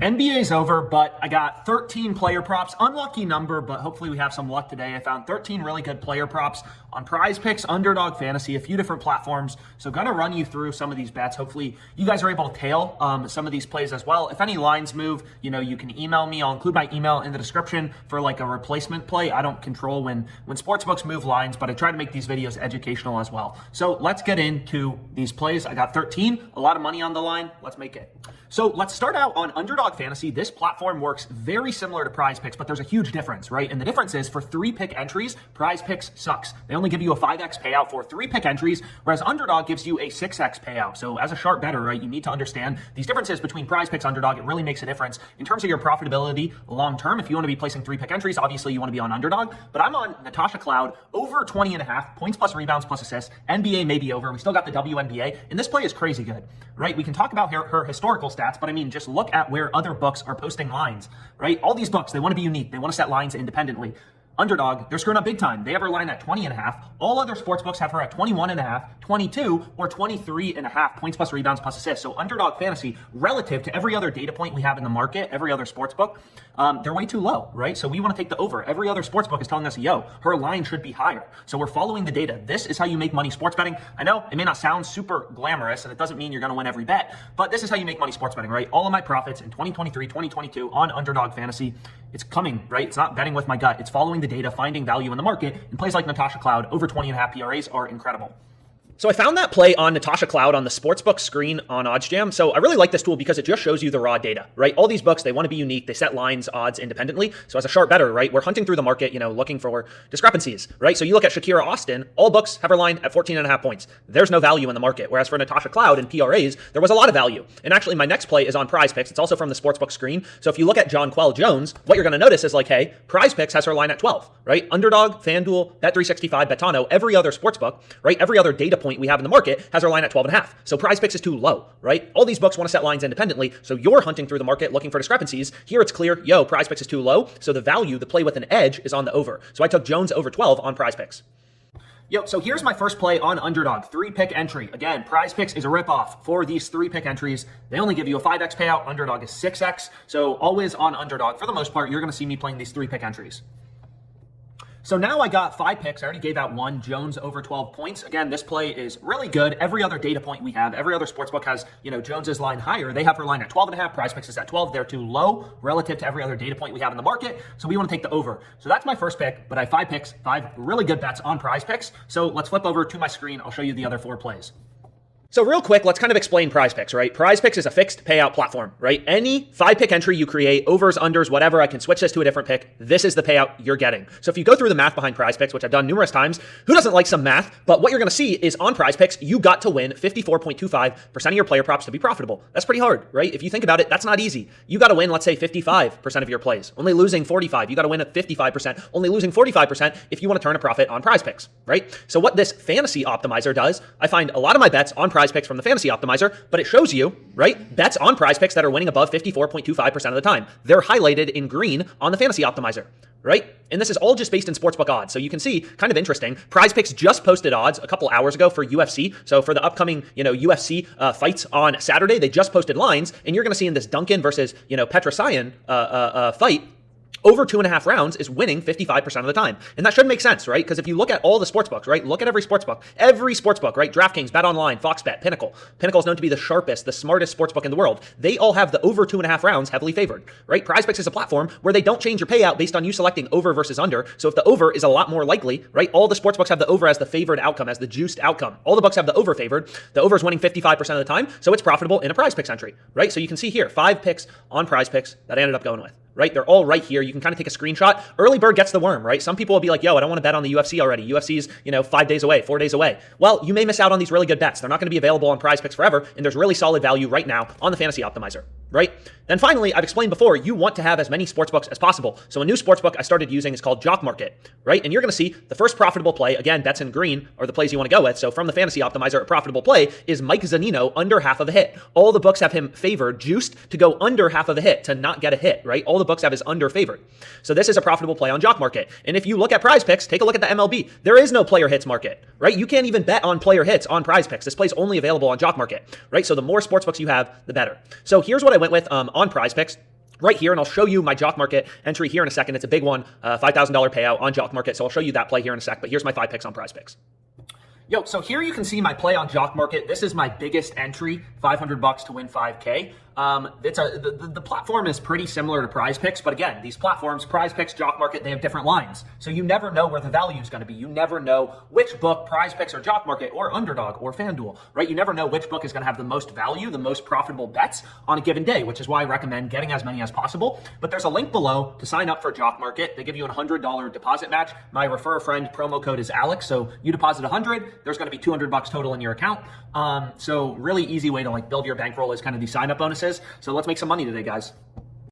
NBA's over, but I got 13 player props. Unlucky number, but hopefully we have some luck today. I found 13 really good player props on PrizePicks, Underdog Fantasy, a few different platforms. So going to run you through some of these bets. Hopefully you guys are able to tail some of these plays as well. If any lines move, you can email me. I'll include my email in the description for like a replacement play. I don't control when sportsbooks move lines, but I try to make these videos educational as well. So let's get into these plays. I got 13, a lot of money on the line. Let's make it. So let's start out on Underdog Fantasy. This platform works very similar to PrizePicks, but there's a huge difference, right? And the difference is for 3-pick entries, PrizePicks sucks. They only give you a 5x payout for 3-pick entries, whereas Underdog gives you a 6x payout. So as a sharp bettor, right, you need to understand these differences between PrizePicks, Underdog. It really makes a difference in terms of your profitability long term. If you want to be placing 3-pick entries, obviously you want to be on Underdog, but I'm on Natasha Cloud over 20.5 points plus rebounds plus assists. NBA may be over. We still got the WNBA, and this play is crazy good, right? We can talk about her historical stats, but I mean, just look at where other books are posting lines, right? All these books, they want to be unique. They want to set lines independently. Underdog, they're screwing up big time. They have her line at 20.5. All other sports books have her at 21.5, 22, or 23.5 points plus rebounds plus assists. So Underdog Fantasy, relative to every other data point we have in the market, every other sports book, they're way too low, right? So we want to take the over. Every other sports book is telling us, yo, her line should be higher. So we're following the data. This is how you make money sports betting. I know it may not sound super glamorous, and it doesn't mean you're going to win every bet, but this is how you make money sports betting, right? All of my profits in 2023, 2022 on Underdog Fantasy, it's coming, right? It's not betting with my gut. It's following the data, finding value in the market, and plays like Natasha Cloud over 20.5 PRAs are incredible. So I found that play on Natasha Cloud on the sportsbook screen on OddsJam. So I really like this tool because it just shows you the raw data, right? All these books, they want to be unique. They set lines, odds independently. So as a sharp bettor, right, we're hunting through the market, looking for discrepancies, right? So you look at Shakira Austin, all books have her line at 14.5 points. There's no value in the market. Whereas for Natasha Cloud and PRAs, there was a lot of value. And actually my next play is on PrizePicks. It's also from the sportsbook screen. So if you look at Jonquel Jones, what you're going to notice is like, hey, PrizePicks has her line at 12, right? Underdog, FanDuel, Bet365, Betano, every other sportsbook, right? Every other data point we have in the market has our line at 12.5. So PrizePicks is too low, right? All these books want to set lines independently. So you're hunting through the market looking for discrepancies. Here it's clear, yo, PrizePicks is too low. So the value, the play with an edge is on the over. So I took Jones over 12 on PrizePicks. Yo, so here's my first play on Underdog, 3-pick entry. Again, PrizePicks is a ripoff for these 3-pick entries. They only give you a 5x payout. Underdog is 6x. So always on Underdog. For the most part, you're going to see me playing these 3-pick entries. So now I got 5 picks. I already gave out one, Jones over 12 points. Again, this play is really good. Every other data point we have, every other sportsbook has, Jones's line higher. They have her line at 12.5. PrizePicks is at 12. They're too low relative to every other data point we have in the market. So we want to take the over. So that's my first pick, but I have 5 picks, 5 really good bets on PrizePicks. So let's flip over to my screen. I'll show you the other 4 plays. So real quick, let's kind of explain PrizePicks, right? PrizePicks is a fixed payout platform, right? Any 5-pick entry you create, overs, unders, whatever, I can switch this to a different pick. This is the payout you're getting. So if you go through the math behind PrizePicks, which I've done numerous times, who doesn't like some math? But what you're going to see is on PrizePicks, you got to win 54.25% of your player props to be profitable. That's pretty hard, right? If you think about it, that's not easy. You got to win, let's say 55% of your plays, only losing 45. You got to win at 55%, only losing 45% if you want to turn a profit on PrizePicks, right? So what this fantasy optimizer does, I find a lot of my bets on PrizePicks from the fantasy optimizer, but it shows you, right, bets on PrizePicks that are winning above 54.25% of the time. They're highlighted in green on the fantasy optimizer, right? And this is all just based in sportsbook odds. So you can see, kind of interesting, PrizePicks just posted odds a couple hours ago for UFC. So for the upcoming, UFC fights on Saturday, they just posted lines, and you're going to see in this Duncan versus, Petrosyan fight, over 2.5 rounds is winning 55% of the time. And that should make sense, right? Because if you look at all the sports books, right? Look at every sports book, right? DraftKings, BetOnline, FoxBet, Pinnacle. Pinnacle is known to be the sharpest, the smartest sports book in the world. They all have the over 2.5 rounds heavily favored, right? PrizePicks is a platform where they don't change your payout based on you selecting over versus under. So if the over is a lot more likely, right? All the sports books have the over as the favored outcome, as the juiced outcome. All the books have the over favored. The over is winning 55% of the time. So it's profitable in a PrizePicks entry, right? So you can see here, 5 picks on PrizePicks that I ended up going with. Right? They're all right here. You can kind of take a screenshot. Early bird gets the worm, right? Some people will be like, yo, I don't want to bet on the UFC already. UFC's, 5 days away, 4 days away. Well, you may miss out on these really good bets. They're not going to be available on PrizePicks forever, and there's really solid value right now on the fantasy optimizer, right? Then finally, I've explained before, you want to have as many sportsbooks as possible. So a new sportsbook I started using is called Jock Market, right? And you're going to see the first profitable play, again, bets in green are the plays you want to go with. So from the fantasy optimizer, a profitable play is Mike Zunino under half of a hit. All the books have him favored, juiced to go under half of a hit, to not get a hit, right? All the books have his under favored. So this is a profitable play on Jock Market. And if you look at PrizePicks, take a look at the MLB. There is no player hits market, right? You can't even bet on player hits on PrizePicks. This play is only available on Jock Market, right? So the more sportsbooks you have, the better. So here's what I went with on PrizePicks. right here, and I'll show you my Jock Market entry here in a second. It's a big one, $5,000 payout on Jock Market, so I'll show you that play here in a sec, but here's my 5 picks on PrizePicks. Yo, so here you can see my play on Jock Market. This is my biggest entry, $500 to win 5K. The platform is pretty similar to PrizePicks, but again, these platforms, PrizePicks, Jock Market, they have different lines. So you never know where the value is going to be. You never know which book, PrizePicks or Jock Market or Underdog or FanDuel, right? You never know which book is going to have the most value, the most profitable bets on a given day, which is why I recommend getting as many as possible. But there's a link below to sign up for Jock Market. They give you a $100 deposit match. My refer a friend promo code is Alex. So you deposit 100, there's going to be $200 total in your account. So really easy way to like build your bankroll is kind of these sign up bonuses. So let's make some money today, guys.